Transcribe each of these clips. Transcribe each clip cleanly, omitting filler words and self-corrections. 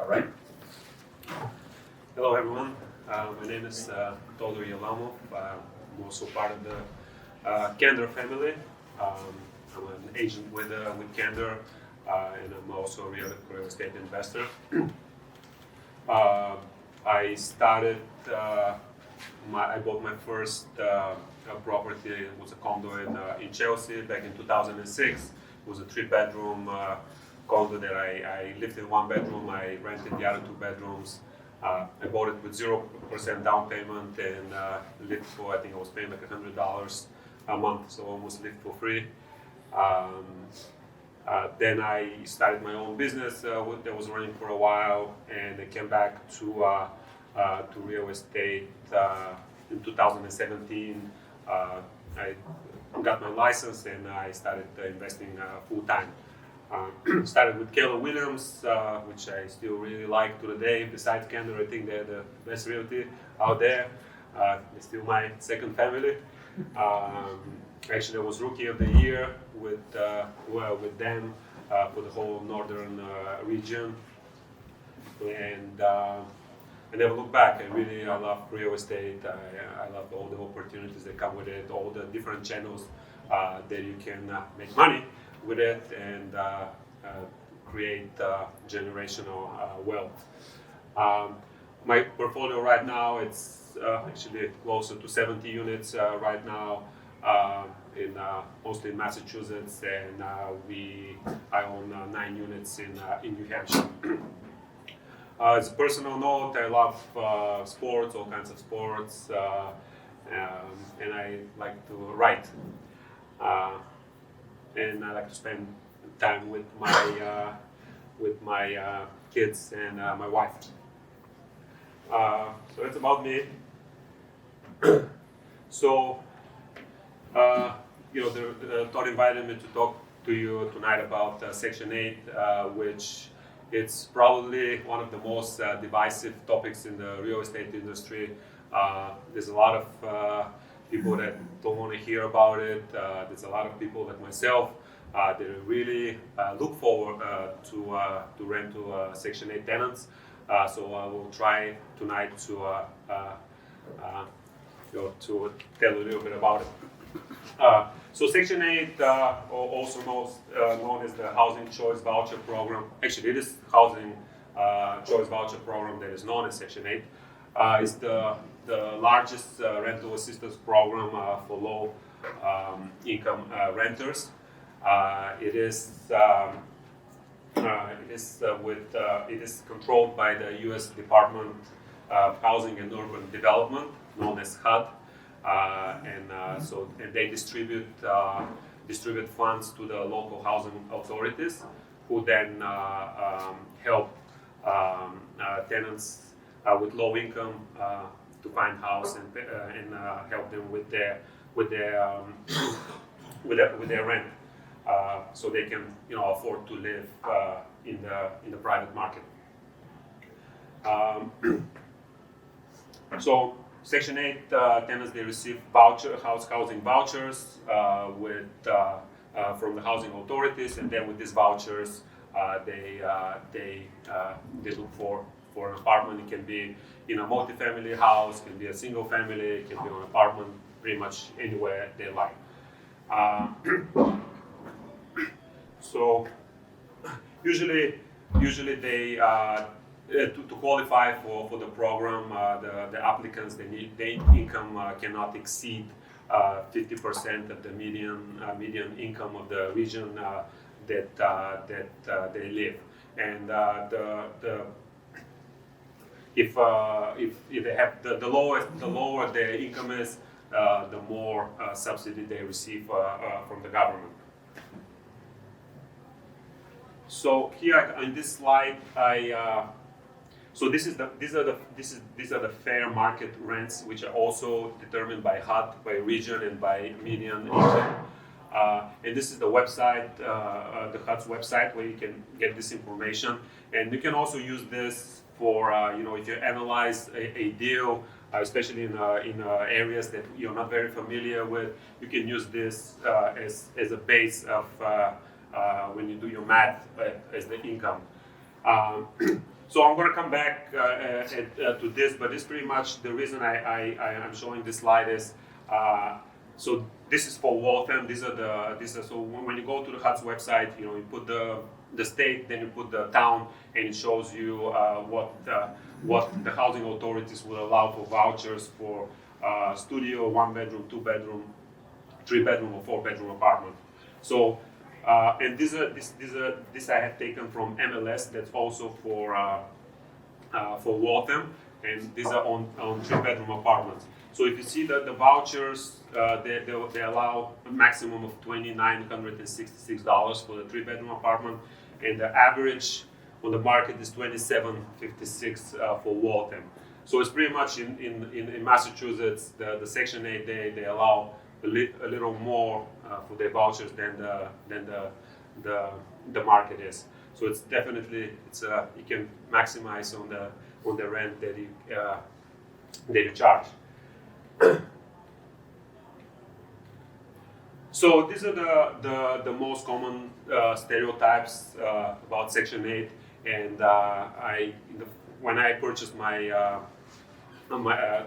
All right. Hello, everyone. My name is Todor Ialamov. I'm also part of the Candor family. I'm an agent with Candor, and I'm also a real estate investor. I started. I bought my first property. It was a condo in Chelsea back in 2006. It was a 3-bedroom condo that I lived in 1 bedroom. I rented the other 2 bedrooms. I bought it with 0% down payment and lived for, I think I was paying like $100 a month, so almost lived for free. Then I started my own business that was running for a while, and I came back to real estate in 2017. I got my license and I started investing full time. Started with Keller Williams, which I still really like to the day. Besides Candor, I think they're the best realty out there. They're still my second family. Actually, I was Rookie of the Year with them for the whole northern region, and I never look back. I love real estate. I love all the opportunities that come with it, all the different channels that you can make money with it and create generational wealth. My portfolio right now, it's actually closer to 70 units right now, in mostly in Massachusetts, and I own 9 units in New Hampshire. As a personal note, I love sports, all kinds of sports, and I like to write. And I like to spend time with my kids and my wife. So that's about me. So, Todd invited me to talk to you tonight about Section 8, which it's probably one of the most divisive topics in the real estate industry. There's a lot of people that don't want to hear about it. There's a lot of people like myself that really look forward to rent to Section 8 tenants. So I will try tonight to tell you a little bit about it. So Section 8, also known as the Housing Choice Voucher Program. Actually, it is Housing Choice Voucher Program that is known as Section 8. Is the largest rental assistance program for low income renters. It is controlled by the U.S. Department of Housing and Urban Development, known as HUD, and they distribute funds to the local housing authorities, who then help tenants with low income to find house and help them with their rent, so they can afford to live in the private market. So Section 8 tenants, they receive housing vouchers from the housing authorities, and then with these vouchers they look for an apartment. It can be in a multi-family house, it can be a single family, it can be an apartment, pretty much anywhere they like. So usually they to qualify for the program, the applicants, their income cannot exceed 50% of the median income of the region that they live. And if they have the lower their income is, the more subsidy they receive from the government. So here in this slide, so these are the fair market rents, which are also determined by HUD, by region, and by median income. And this is the website, the HUD's website, where you can get this information. And you can also use this for if you analyze a deal, especially in areas that you're not very familiar with. You can use this as a base of when you do your math as the income. So I'm going to come back to this, but it's pretty much the reason I'm showing this slide is so this is for Waltham. So when you go to the HUD's website, you put the state, then you put the town, and it shows you what the housing authorities will allow for vouchers for studio, 1-bedroom, 2-bedroom, 3-bedroom, or 4-bedroom apartment. So. And this I have taken from MLS. That's also for Waltham, and these are on 3-bedroom apartments. So if you see that the vouchers, they allow a maximum of $2,966 for the 3-bedroom apartment, and the average on the market is $2,756 for Waltham. So it's pretty much in Massachusetts, the Section 8 they allow a little more for their vouchers than the market is. So it's definitely you can maximize on the rent that you charge. So these are the most common stereotypes about Section 8, and when I purchased the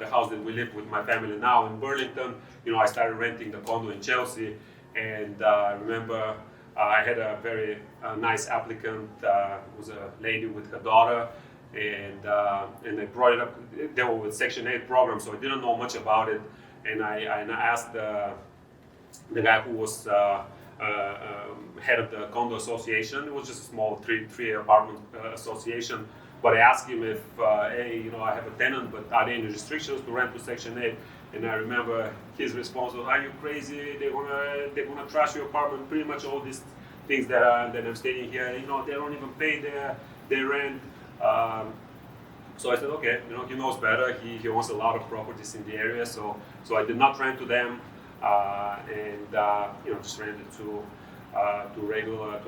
house that we live with my family now in Burlington, I started renting the condo in Chelsea, and I remember I had a very nice applicant. Was a lady with her daughter, and they brought it up. They were with Section 8 program, so I didn't know much about it, and I asked the guy who was head of the condo association. It was just a small three apartment association. But I asked him if, hey, I have a tenant, but are there any restrictions to rent to Section 8? And I remember his response was, "Are you crazy? They're gonna trash your apartment. Pretty much all these things that I'm stating here. They don't even pay their rent." So I said, okay, he knows better. He owns a lot of properties in the area, so I did not rent to them, and just rented to a regular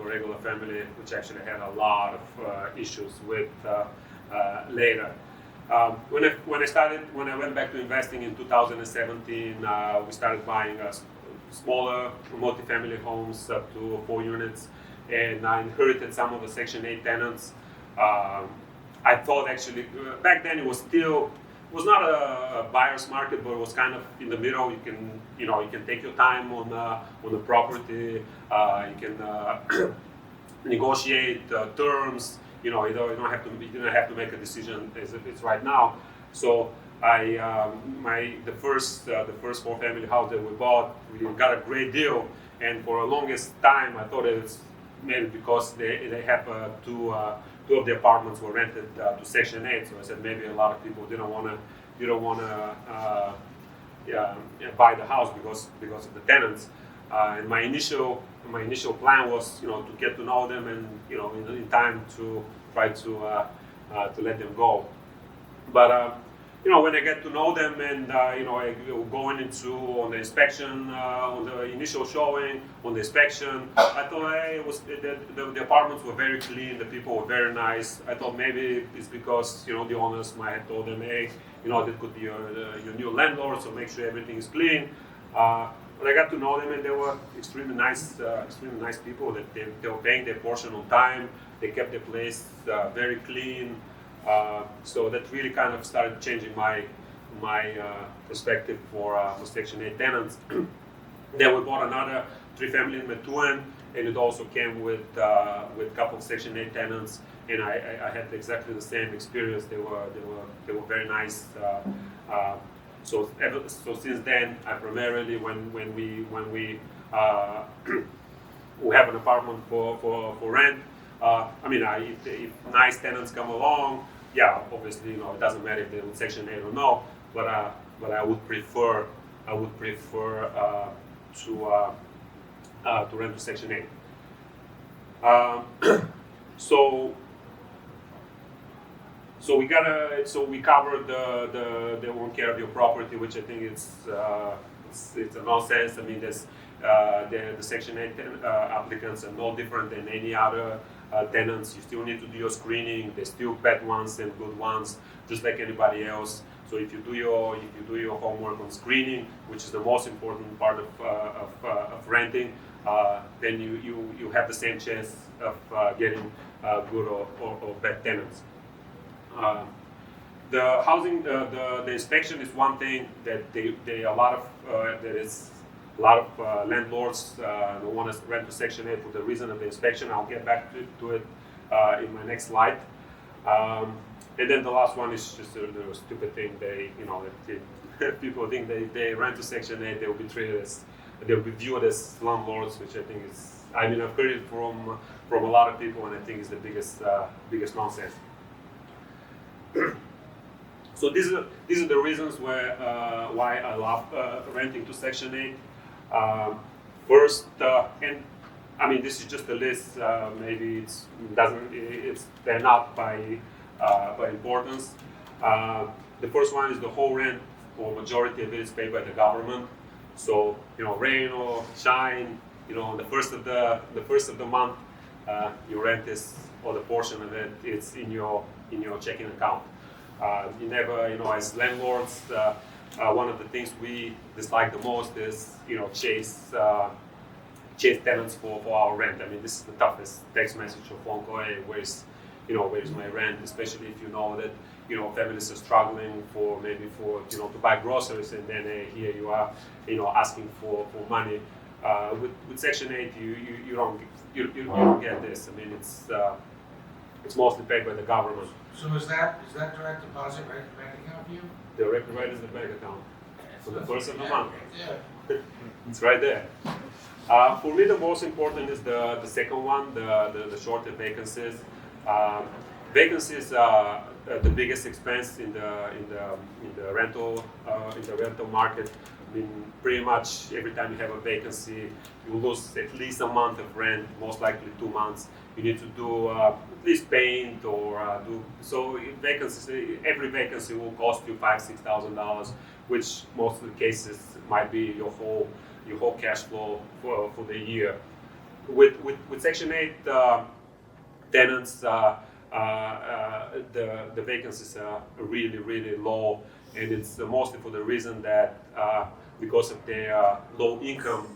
family, which actually had a lot of issues with later. When I went back to investing in 2017, we started buying smaller multi-family homes up to 4 units, and I inherited some of the Section 8 tenants. I thought actually back then it was not a buyer's market, but it was kind of in the middle. You can take your time on the property. You can negotiate terms. You didn't have to make a decision as if it's right now. So the first 4-family house that we bought, we got a great deal, and for the longest time I thought it was maybe because they have two of the apartments were rented to Section 8. So I said maybe a lot of people didn't want to buy the house because of the tenants. And my initial plan was to get to know them and in time to try to let them go. But when I get to know them and going into on the inspection, on the initial showing, on the inspection, I thought the apartments were very clean, the people were very nice. I thought maybe it's because the owners might have told them, hey, that could be your new landlord, so make sure everything is clean. But I got to know them, and they were extremely nice people. That they were paying their portion on time. They kept the place very clean. So that really kind of started changing my perspective for Section 8 tenants. Then we bought another 3-family in Methuen, and it also came with a couple of Section 8 tenants, and I had exactly the same experience. They were very nice. So since then, I primarily when we we have an apartment for rent. If nice tenants come along, yeah, obviously, it doesn't matter if they're in Section 8 or no, but I would prefer to rent to Section 8. So we covered the won't care of your property, which I think it's a nonsense. I mean, there's the Section 8 applicants are no different than any other tenants. You still need to do your screening. There's still bad ones and good ones, just like anybody else. So if you do your homework on screening, which is the most important part of renting, then you have the same chance of getting good or bad tenants. Uh, the housing, the inspection is one thing that they a lot of there is a lot of landlords who want to rent to Section 8 for the reason of the inspection. I'll get back to it in my next slide. And then the last one is just the stupid thing. People think they rent to Section 8, they will be treated as, they will be viewed as landlords, which I think is, I mean, I've heard it from a lot of people, and I think is the biggest nonsense. So these are the reasons why I love renting to Section 8. First, and I mean, this is just a list. Maybe they're not by importance. The first one is the whole rent, or majority of it is paid by the government. So rain or shine, the first of the month, your rent is, or the portion of it, it's in your checking account. You never, as landlords, one of the things we dislike the most is chase tenants for our rent. I mean, this is the toughest text message or phone call. Hey, where's my rent? Especially if you know that families are struggling to buy groceries, and then here you are asking for money. With Section 8, you don't get this. I mean, it's mostly paid by the government. So is that direct deposit right in the bank account for you? Directly right in the bank account for the first of the month. Yeah. It's right there. For me, the most important is the second one, the shorter vacancies. Vacancies are the biggest expense in the rental market. I mean, pretty much every time you have a vacancy, you lose at least a month of rent, most likely 2 months. You need to do at least paint or vacancies. Every vacancy will cost you $5,000-$6,000, which most of the cases might be your whole cash flow for the year. With Section 8 tenants, the vacancies are really low, and it's mostly for the reason that because of their low income,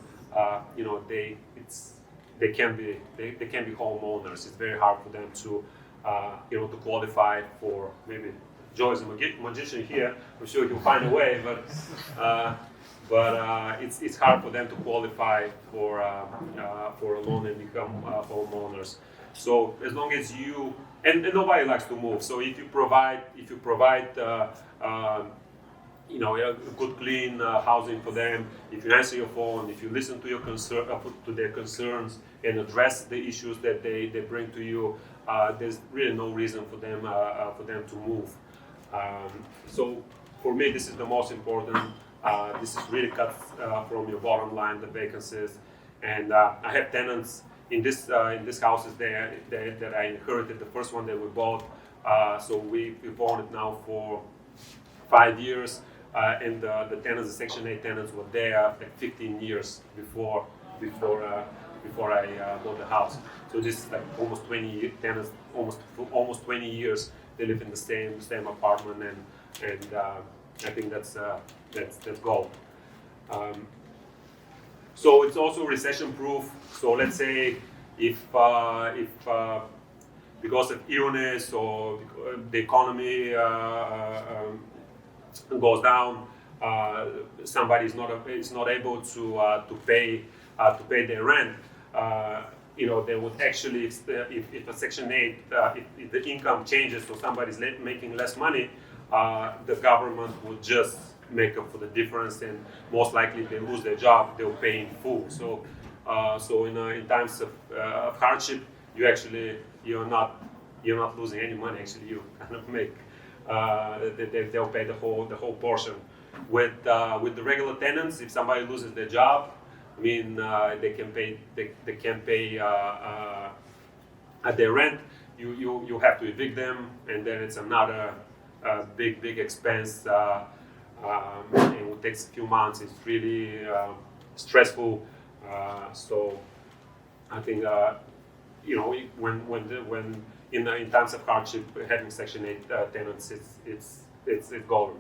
they can be homeowners. It's very hard for them to to qualify for, maybe Joe is a magician here. I'm sure he'll find a way, but it's hard for them to qualify for a loan and become homeowners. So as long as you and nobody likes to move. So if you provide a good clean housing for them, if you answer your phone, if you listen to their concerns and address the issues that they bring to you, there's really no reason for them to move. So for me, this is the most important. This is really cut from your bottom line, the vacancies. And I have tenants in this houses there that I inherited. The first one that we bought, so we've owned it now for 5 years. And the tenants, the Section 8 tenants, were there 15 years before I bought the house. So this is like almost 20 tenants, almost 20 years. They live in the same apartment, and I think that's gold. So it's also recession-proof. So let's say if because of illness or the economy goes down, somebody is not able to pay their rent. They would actually, if a Section 8, if the income changes, so somebody's making less money, the government would just make up for the difference, and most likely if they lose their job, they'll pay in full. So in times of hardship, you're not losing any money. Actually, you kind of make they'll pay the whole portion. With the regular tenants, if somebody loses their job, I mean, they can pay at their rent. You have to evict them, and then it's another big expense. It will take a few months. It's really stressful. So I think when in times of hardship, having Section 8 tenants, it's golden.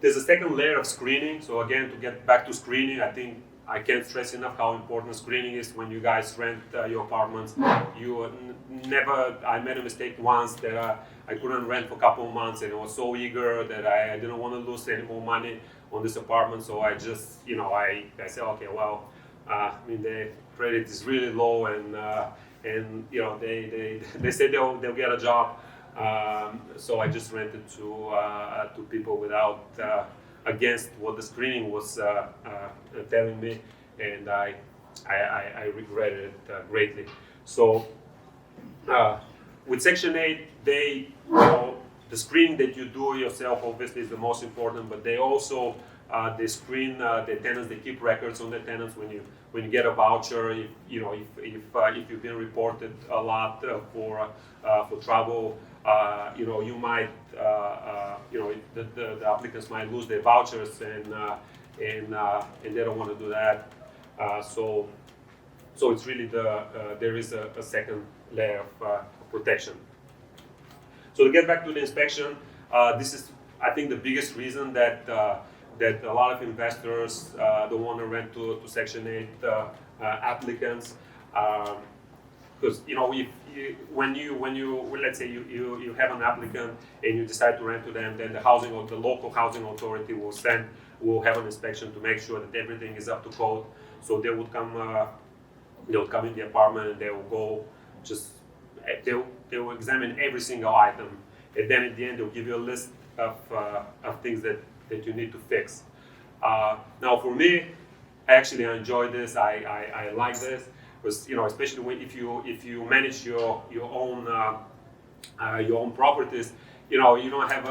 There's a second layer of screening. So again, to get back to screening, I think I can't stress enough how important screening is when you guys rent your apartments. I made a mistake once that I couldn't rent for a couple of months, and I was so eager that I didn't want to lose any more money on this apartment. So I just, I said, okay, well, the credit is really low, and they said they'll get a job. So I just rented to people without against what the screening was telling me, and I regretted it greatly. So with Section 8, the screening that you do yourself obviously is the most important, but they also they screen the tenants. They keep records on the tenants when you get a voucher. If you've been reported a lot for trouble, you might the applicants might lose their vouchers, and they don't want to do that. So it's really there is a second layer of protection. So to get back to the inspection, this is, I think, the biggest reason that a lot of investors don't want to rent to Section 8 applicants, because when you let's say you have an applicant and you decide to rent to them, then the local housing authority will have an inspection to make sure that everything is up to code. So they would come in the apartment, and they will go they will examine every single item, and then at the end they'll give you a list of things that you need to fix. Now for me, I enjoy this. I like this because especially if you manage your own properties, you don't have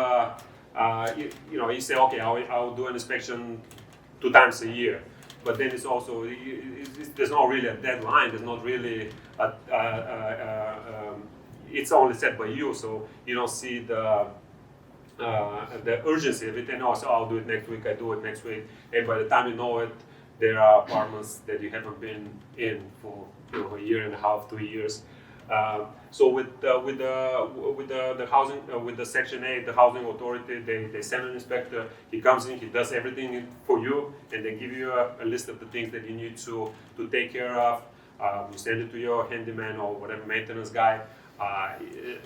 you say, okay, I'll do an inspection 2 times a year. But then it's also, there's not really a deadline. There's not really it's only set by you, so you don't see the urgency of it. And also, I'll do it next week. I do it next week, and by the time you know it, there are apartments that you haven't been in for a year and a half, 2 years. So with the housing, with the Section 8, the housing authority, they send an inspector. He comes in, he does everything for you, and they give you a list of the things that you need to take care of. You send it to your handyman or whatever maintenance guy.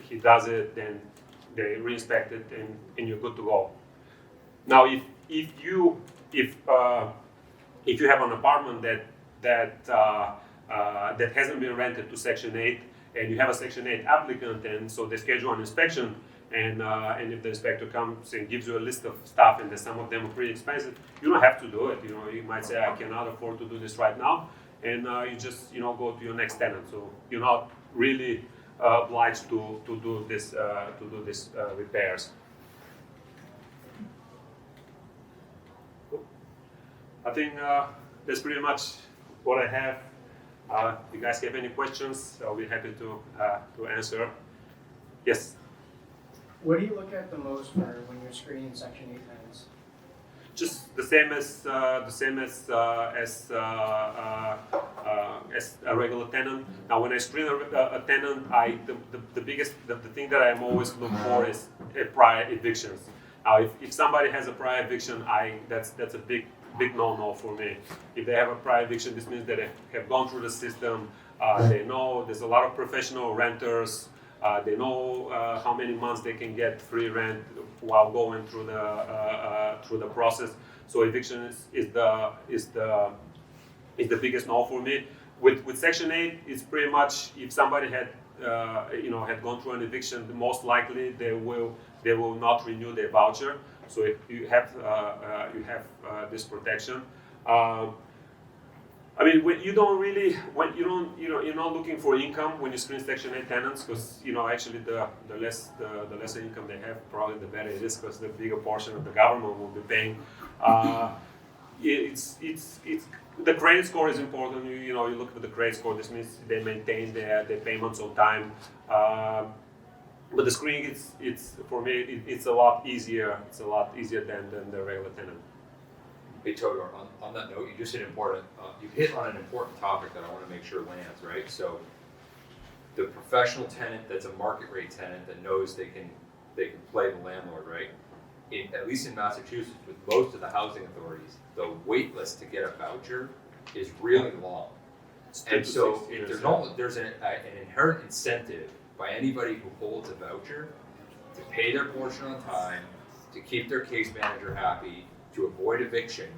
He does it, then they re-inspect it, and you're good to go. Now, if you have an apartment that hasn't been rented to Section 8, and you have a Section 8 applicant, and so they schedule an inspection, and if the inspector comes and gives you a list of stuff, and some of them are pretty expensive, you don't have to do it. You might say, I cannot afford to do this right now, and you just go to your next tenant. So you're not really obliged to do this repairs. I think that's pretty much what I have. If you guys have any questions, I'll be happy to answer. Yes. What do you look at the most for when you're screening Section 8 tenants? Just the same as a regular tenant. Now, when I screen a tenant, the thing that I'm always looking for is prior evictions. Now, if somebody has a prior eviction, that's a big no-no for me. If they have a prior eviction, this means that they have gone through the system. They know there's a lot of professional renters. They know how many months they can get free rent while going through the process. So eviction is the biggest no for me. With Section 8, it's pretty much if somebody had gone through an eviction, most likely they will not renew their voucher. So if you have this protection. You're not looking for income when you screen Section 8 tenants, because actually the lesser income they have, probably the better it is, because the bigger portion of the government will be paying. The credit score is important. You look at the credit score. This means they maintain their payments on time. But the screening, it's for me, it's a lot easier. It's a lot easier than the regular tenant. Hey Todor, on that note, you hit on an important topic that I want to make sure lands, right? So the professional tenant that's a market rate tenant that knows they can play the landlord, right? At least in Massachusetts, with most of the housing authorities, the wait list to get a voucher is really long. And so if there's an inherent incentive by anybody who holds a voucher to pay their portion on time, to keep their case manager happy, to avoid eviction,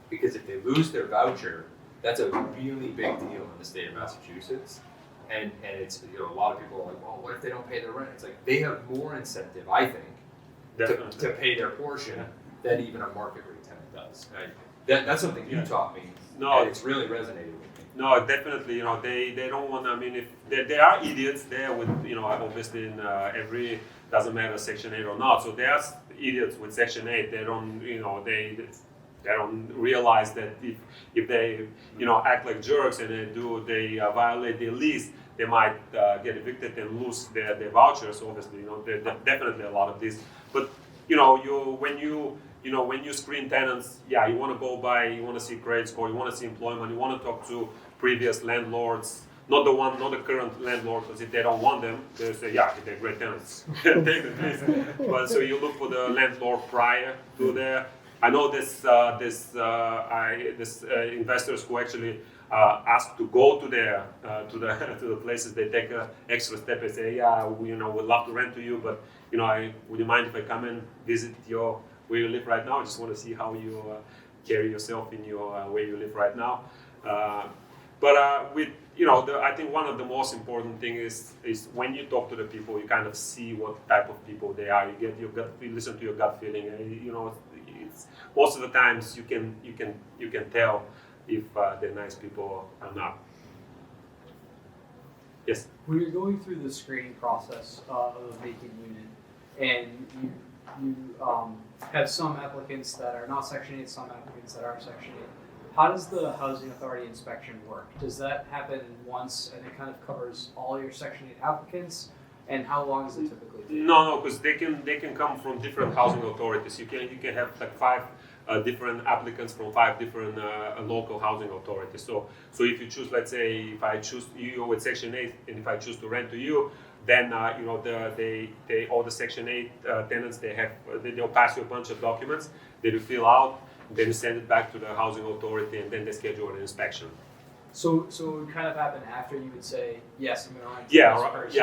because if they lose their voucher, that's a really big deal in the state of Massachusetts. And it's, you know, a lot of people are like, well, what if they don't pay their rent? It's like they have more incentive, I think, to pay their portion than even a market rate tenant does. That's something you taught me. No, and it's really resonated with me. No, definitely. You know, they don't want. I mean, if there are idiots there with, you know, obviously in every, doesn't matter Section 8 or not. So there are idiots with Section 8. They don't, you know, they don't realize that if they, you know, act like jerks and they violate their lease, they might get evicted and lose their vouchers. Obviously, you know, there definitely a lot of this. But you know, when you screen tenants, yeah, you want to go by, you want to see credit score, you want to see employment, you want to talk to previous landlords, not the current landlord, because if they don't want them, they say, yeah, they're great tenants, take the lease. But so you look for the landlord prior to there. I know this investors who actually ask to go to their to the places. They take an extra step and say, yeah, we'd love to rent to you, but would you mind if I come and visit where you live right now? I just want to see how you carry yourself in your where you live right now. I think one of the most important thing is when you talk to the people, you kind of see what type of people they are. You get your gut, you listen to your gut feeling. It's most of the times you can tell if they're nice people or not. Yes. When you're going through the screening process of a vacant unit, and you have some applicants that are not Section 8, some applicants that are Section 8, how does the Housing Authority inspection work? Does that happen once and it kind of covers all your Section 8 applicants? And how long does it typically take? No, because they can come from different housing authorities. You can have like 5 different applicants from 5 different local housing authorities. So if you choose, let's say, if I choose you with Section 8, and if I choose to rent to you, then all the Section 8 tenants they'll pass you a bunch of documents that you fill out, then you send it back to the housing authority, and then they schedule an inspection. So it would kind of happen after you would say, yes, I'm going to rent to this person.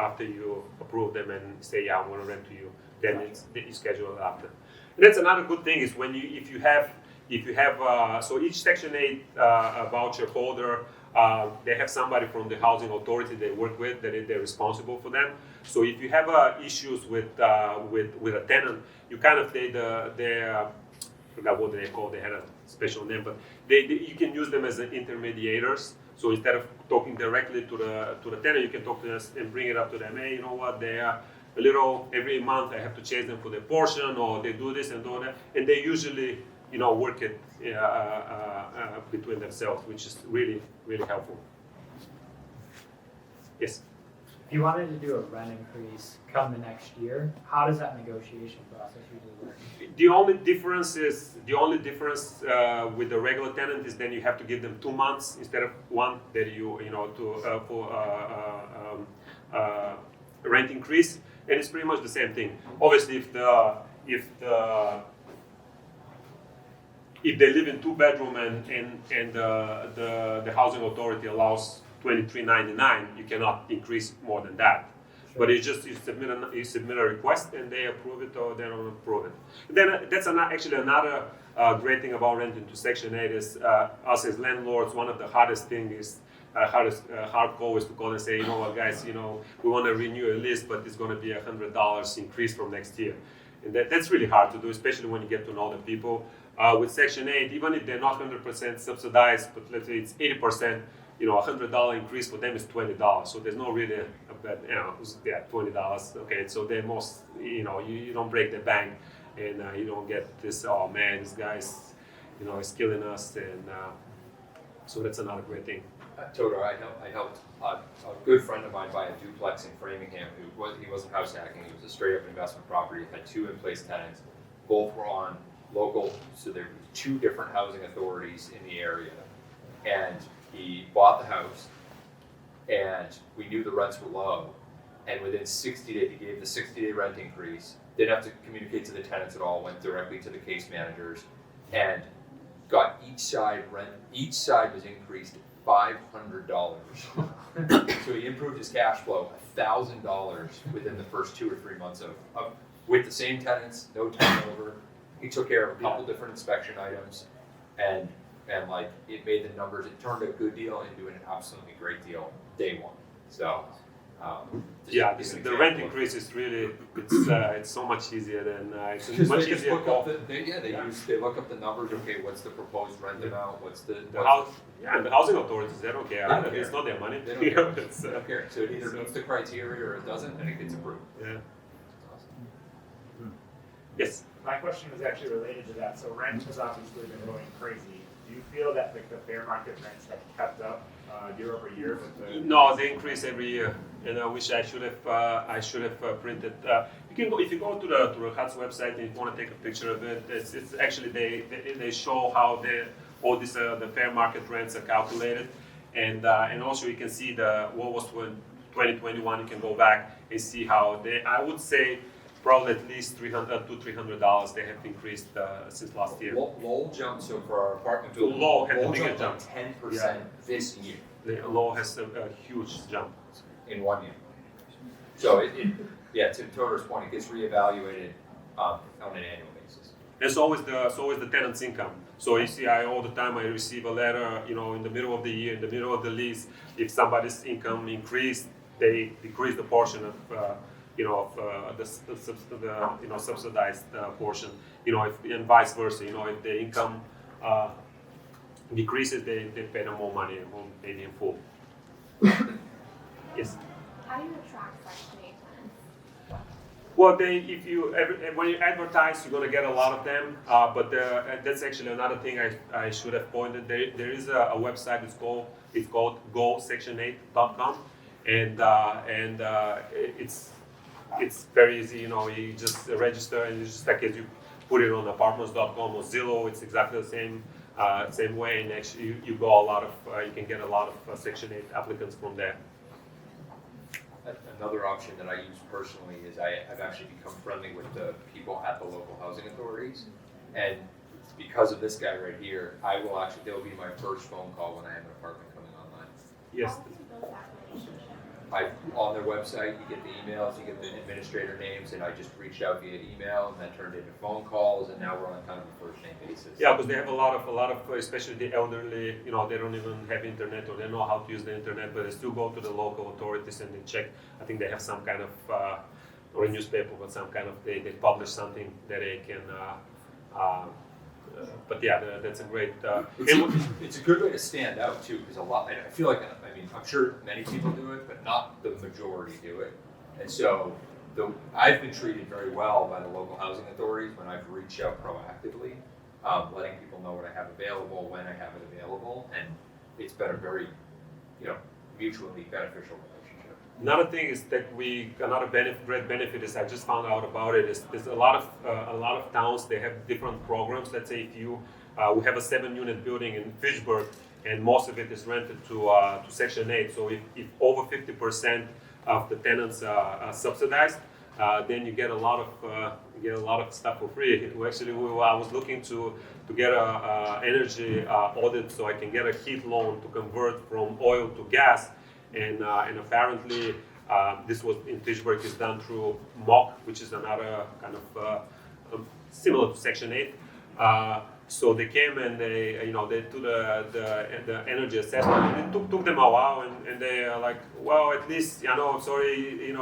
After you approve them and say, yeah, I'm going to rent to you, then you schedule it after. And that's another good thing is if you have so each Section 8 voucher holder, they have somebody from the housing authority they work with that they're responsible for them. So if you have issues with a tenant, you kind of I forgot what they call. They had a special name, but you can use them as intermediators. So instead of talking directly to the tenant, you can talk to us and bring it up to them. Hey, you know what? They are a little every month. I have to chase them for their portion, or they do this and do that, and they usually work it between themselves, which is really, really helpful. Yes. If you wanted to do a rent increase come the next year, how does that negotiation process usually work? The only difference with the regular tenant is then you have to give them 2 months instead of 1 that for rent increase, and it's pretty much the same thing. Obviously, if they live in 2-bedroom and the housing authority allows $23.99, you cannot increase more than that. Sure. But you submit a request and they approve it or they don't approve it. Then that's actually another great thing about renting to Section 8 is us as landlords. One of the hardest thing is hard call is to call and say, you know what, guys, we want to renew a lease, but it's going to be $100 increase from next year. And that's really hard to do, especially when you get to know the people. With Section 8, even if they're not 100% subsidized, but let's say it's 80%, $100 increase for them is $20. So there's no really a bad, $20. Okay, so they're most, you don't break the bank, and you don't get this, oh man, this guy's, is killing us, and so that's another great thing. Todor, I helped a good friend of mine buy a duplex in Framingham. He wasn't house hacking. He was a straight up investment property. Had 2 in-place tenants. Both were on local, so there were 2 different housing authorities in the area. And he bought the house, and we knew the rents were low. And within 60 days, he gave the 60-day rent increase. Didn't have to communicate to the tenants at all. Went directly to the case managers, and got each side was increased $500. So he improved his cash flow $1,000 within the first 2 or 3 months of with the same tenants, no turnover. He took care of a couple different inspection items, and like it made the numbers. It turned a good deal into an absolutely great deal day one. So. Yeah, just an the rent example of- increase is really it's so much easier than it's Because much they just easier. look up they look up the numbers. Okay, what's the proposed rent amount? What's The house, and the housing authorities, they don't care. They don't It's care. not their money. They don't care. It's, They don't care. So it either meets the criteria or it doesn't, and it gets approved. yeah. Yes. My question was actually related to that. So rent has obviously been going crazy. Do you feel that like the fair market rents have kept up year over year with the? No, they increase every year, and I wish I should have printed. You can go if you go to the HUD's website and you want to take a picture of it. It's actually they show how all these the fair market rents are calculated, and also you can see what was 2021. You can go back and see how I would say probably at least $300 to $300 they have increased since last year. Lowell jumped, so for our apartment building, Lowell had the bigger jumped jump. 10% this year The law has a huge jump. in 1 year. So to Todor's point, it gets reevaluated on an annual basis. It's always the tenant's income. So you see, all the time I receive a letter, in the middle of the year, in the middle of the lease, if somebody's income increased, they decrease the portion of the subsidized portion. And vice versa. If the income decreases, they pay them more money, or maybe in full. Yes. How do you attract Section 8 tenants? Well, when you advertise, you're gonna get a lot of them. But that's actually another thing I should have pointed. There is a website. It's called gosection8.com, and it's very easy. You just register, and it's just like as you put it on apartments.com or Zillow. It's exactly the same way. And actually, you can get a lot of Section 8 applicants from there. Another option that I use personally is I've actually become friendly with the people at the local housing authorities, and because of this guy right here, they'll be my first phone call when I have an apartment coming online. Yes. How did you build that relationship? On their website, you get the emails, you get the administrator names, and I just reached out via email, and that turned into phone calls, and now we're on kind of a first name basis. Yeah, because they have a lot of, especially the elderly. They don't even have internet or they know how to use the internet, but they still go to the local authorities and they check. I think they have some kind of, or a newspaper, but some kind of they publish something that they can. But yeah, that's a great. It's a good way to stand out too, because I feel like I'm sure many people do it, but not the majority do it. And so I've been treated very well by the local housing authorities when I've reached out proactively, letting people know what I have available, when I have it available, and it's been a very, mutually beneficial relationship. Another thing is that great benefit is I just found out about it is there's a lot of towns they have different programs. Let's say if we have a 7-unit building in Fitchburg and most of it is rented to Section 8. So if over 50% of the tenants are subsidized, then you get a lot of stuff for free. Actually, I was looking to get a energy audit so I can get a heat loan to convert from oil to gas. And apparently, this was in Fitchburg is done through MOC, which is another kind of similar to Section 8. So they came and they do the energy assessment. And it took them a while, and they are like, well, at least sorry, the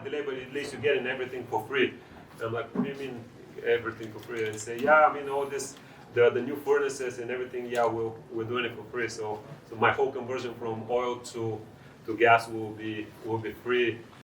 delay, but at least you're getting everything for free. And I'm like, what do you mean everything for free? And say, yeah, all this. The new furnaces and everything, yeah, we're doing it for free. So my whole conversion from oil to gas will be free